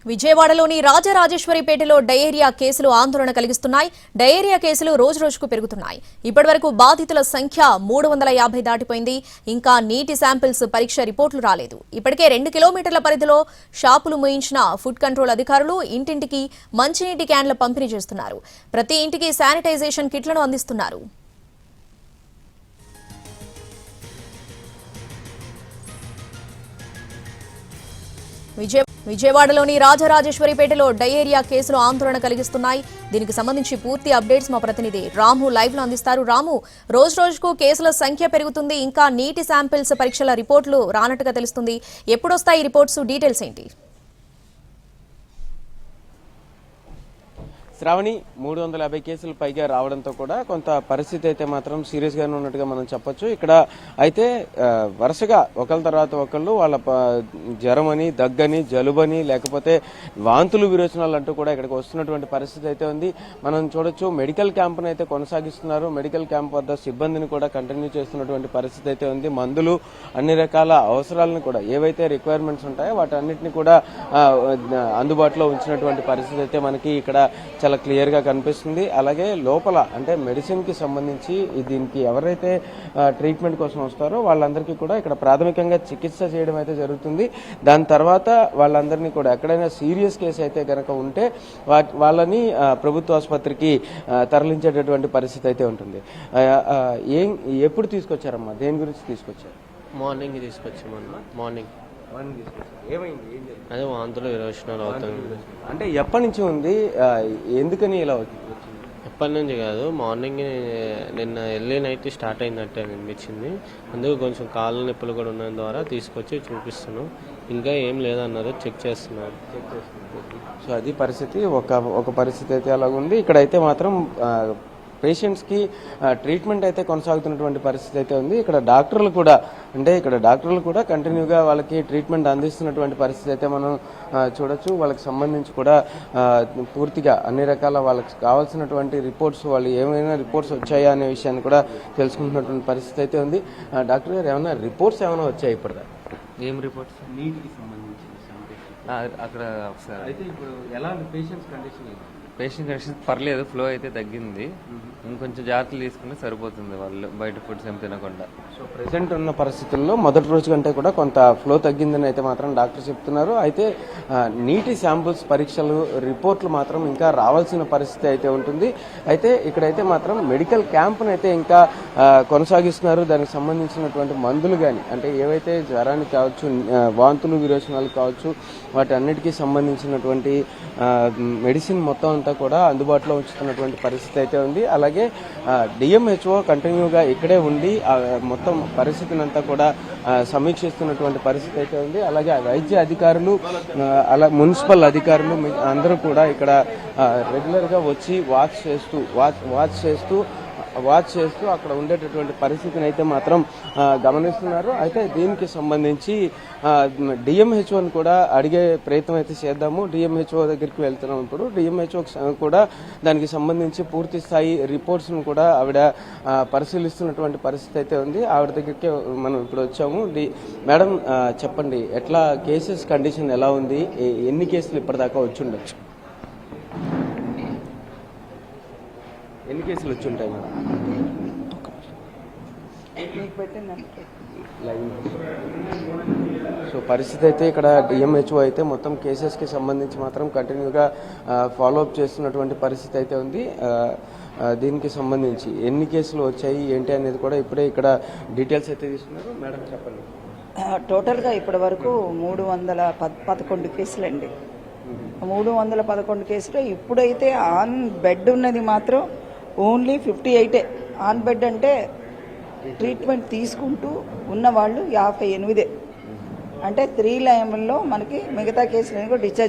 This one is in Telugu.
విజయవాడలోని రాజరాజేశ్వరిపేటలో డయేరియా కేసులు ఆందోళన కలిగిస్తున్నాయి. డయేరియా కేసులు రోజురోజుకు పెరుగుతున్నాయి. ఇప్పటివరకు బాధితుల సంఖ్య 350 దాటిపోయింది. ఇంకా నీటి శాంపిల్స్ పరీక్ష రిపోర్టులు రాలేదు. ఇప్పటికే 2 కిలోమీటర్ల పరిధిలో షాపులు మూయించిన ఫుడ్ కంట్రోల్ అధికారులు ఇంటింటికి మంచినీటి క్యాన్ల పంపిణీ చేస్తున్నారు. ప్రతి ఇంటికి శానిటైజేషన్ కిట్లను అందిస్తున్నారు. విజయవాడలోని రాజరాజేశ్వరిపేటలో డయేరియా కేసులు ఆందోళన కలిగిస్తున్నాయి. దీనికి సంబంధించి పూర్తి అప్డేట్స్ మా ప్రతినిధి రాము లైవ్ లో అందిస్తారు. రాము, రోజు రోజుకు కేసుల సంఖ్య పెరుగుతుంది. ఇంకా నీటి శాంపిల్స్ పరీక్షల రిపోర్టులు రానట్టుగా తెలుస్తుంది. ఎప్పుడొస్తాయి రిపోర్ట్స్, డీటెయిల్స్ ఏంటి? శ్రావణి 350 కేసులు పైగా రావడంతో కూడా కొంత పరిస్థితి అయితే మాత్రం సీరియస్ గానే ఉన్నట్టుగా మనం చెప్పొచ్చు. ఇక్కడ అయితే వరుసగా ఒకళ్ళ తర్వాత ఒకళ్ళు వాళ్ళ జ్వరం అని, దగ్గని, జలుబని, లేకపోతే వాంతులు విరోచనాలు అంటూ కూడా ఇక్కడికి వస్తున్నటువంటి పరిస్థితి అయితే ఉంది. మనం చూడొచ్చు, మెడికల్ క్యాంపును అయితే కొనసాగిస్తున్నారు. మెడికల్ క్యాంప్ వద్ద సిబ్బందిని కూడా కంటిన్యూ చేస్తున్నటువంటి పరిస్థితి అయితే ఉంది. మందులు, అన్ని రకాల అవసరాలను కూడా ఏవైతే రిక్వైర్మెంట్స్ ఉంటాయో వాటన్నిటిని కూడా అందుబాటులో ఉంచినటువంటి పరిస్థితి అయితే మనకి ఇక్కడ చాలా క్లియర్ గా కనిపిస్తుంది. అలాగే లోపల అంటే మెడిసిన్ కి సంబంధించి దీనికి ఎవరైతే ట్రీట్మెంట్ కోసం వస్తారో వాళ్ళందరికీ కూడా ఇక్కడ ప్రాథమికంగా చికిత్స చేయడం అయితే జరుగుతుంది. దాని తర్వాత వాళ్ళందరినీ కూడా ఎక్కడైనా సీరియస్ కేసు అయితే కనుక ఉంటే వాళ్ళని ప్రభుత్వ ఆసుపత్రికి తరలించేటటువంటి పరిస్థితి అయితే ఉంటుంది. ఎప్పుడు తీసుకొచ్చారమ్మా? దేని గురించి తీసుకొచ్చారు? మార్నింగ్ తీసుకొచ్చామన్నా. మార్నింగ్ అదే వాంతులు విరోచనాలు అవుతుంది. అంటే ఎప్పటి నుంచి ఉంది? ఎందుకని ఇలా వచ్చింది? ఎప్పటి నుంచి కాదు, మార్నింగ్ నిన్న ఎర్లీ నైట్ స్టార్ట్ అయినట్టే అనిపించింది. అందుకు కొంచెం కాళ్ళ నొప్పులు కూడా ఉన్న ద్వారా తీసుకొచ్చి చూపిస్తున్నాం. ఇంకా ఏం లేదన్నారు, చెక్ చేస్తున్నారు. సో అది పరిస్థితి. ఒక పరిస్థితి అయితే అలాగుంది. ఇక్కడైతే మాత్రం పేషెంట్స్ కి ట్రీట్మెంట్ అయితే కొనసాగుతున్నటువంటి పరిస్థితి అయితే ఉంది. ఇక్కడ డాక్టర్లు కూడా కంటిన్యూగా వాళ్ళకి ట్రీట్మెంట్ అందిస్తున్నటువంటి పరిస్థితి అయితే మనం చూడొచ్చు. వాళ్ళకి సంబంధించి కూడా పూర్తిగా అన్ని రకాల వాళ్ళకి కావాల్సినటువంటి రిపోర్ట్స్, వాళ్ళు ఏమైనా రిపోర్ట్స్ వచ్చాయా అనే విషయాన్ని కూడా తెలుసుకుంటున్నటువంటి పరిస్థితి అయితే ఉంది. డాక్టర్ గారు, ఏమైనా రిపోర్ట్స్ ఏమైనా వచ్చాయి ఇప్పటిదా? ఏం రిపోర్ట్స్? నీటికి సంబంధించి అక్కడ ఒకసారి అయితే ఇప్పుడు ఎలా పేషెంట్స్ కండిషన్? పేషెంట్ కండిషన్ పర్లేదు, ఫ్లో అయితే తగ్గింది. ఇంకొంచెం జాగ్రత్తలు తీసుకుంటే సరిపోతుంది వాళ్ళు బయట ఫుడ్స్ ఏం తినకుండా. సో ప్రెసెంట్ ఉన్న పరిస్థితుల్లో మొదటి రోజు కంటే కూడా కొంత ఫ్లో తగ్గిందని అయితే మాత్రం డాక్టర్ చెప్తున్నారు. అయితే నీటి శాంపుల్స్ పరీక్షలు రిపోర్ట్లు మాత్రం ఇంకా రావాల్సిన పరిస్థితి అయితే ఉంటుంది. అయితే ఇక్కడైతే మాత్రం మెడికల్ క్యాంప్ను అయితే ఇంకా కొనసాగిస్తున్నారు. దానికి సంబంధించినటువంటి మందులు కానీ, అంటే ఏవైతే జ్వరానికి కావచ్చు, వాంతులు విరోచనాలు కావచ్చు, వాటి అన్నిటికీ సంబంధించినటువంటి మెడిసిన్ మొత్తం అంతా కూడా అందుబాటులో ఉంచుతున్నటువంటి పరిస్థితి అయితే ఉంది. అలాగే డిఎంహెచ్ఓ కంటిన్యూగా ఇక్కడే ఉండి మొత్తం పరిస్థితిని అంతా కూడా సమీక్షిస్తున్నటువంటి పరిస్థితి అయితే ఉంది. అలాగే వైద్య అధికారులు, అలా మున్సిపల్ అధికారులు అందరూ కూడా ఇక్కడ రెగ్యులర్ గా వచ్చి వాచ్ చేస్తూ అక్కడ ఉండేటటువంటి పరిస్థితిని అయితే మాత్రం గమనిస్తున్నారు. అయితే దీనికి సంబంధించి డిఎంహెచ్ఓని కూడా అడిగే ప్రయత్నం అయితే చేద్దాము. డిఎంహెచ్ఓ దగ్గరికి వెళ్తున్నాం. ఇప్పుడు డిఎంహెచ్ఓ కూడా దానికి సంబంధించి పూర్తి స్థాయి రిపోర్ట్స్ ను కూడా ఆవిడ పరిశీలిస్తున్నటువంటి పరిస్థితి అయితే ఉంది. ఆవిడ దగ్గరికి మనం ఇప్పుడు వచ్చాము. మేడం, చెప్పండి, ఎట్లా కేసెస్ కండిషన్ ఎలా ఉంది? ఎన్ని కేసులు ఇప్పటిదాకా వచ్చి ఉండొచ్చు? ఎన్ని కేసులు వచ్చి ఉంటాయి మేడం? సో పరిస్థితి అయితే ఇక్కడ డిఎంహెచ్ఓ అయితే మొత్తం కేసెస్ కి సంబంధించి మాత్రం కంటిన్యూగా ఫాలో అప్ చేస్తున్నటువంటి పరిస్థితి అయితే ఉంది. దీనికి సంబంధించి ఎన్ని కేసులు వచ్చాయి ఏంటి అనేది కూడా ఇప్పుడే ఇక్కడ డీటెయిల్స్ అయితే తీసుకున్నారు. మేడం, చెప్పండి. టోటల్గా ఇప్పటి వరకు 311 కేసులండి. 311 కేసులు. ఇప్పుడైతే ఆన్ బెడ్ ఉన్నది మాత్రం ఓన్లీ 58. ఆన్ బెడ్ అంటే ట్రీట్మెంట్ తీసుకుంటూ ఉన్న వాళ్ళు 58. అంటే 3 లైన్లో మనకి మిగతా కేసులు డిశ్చార్జ్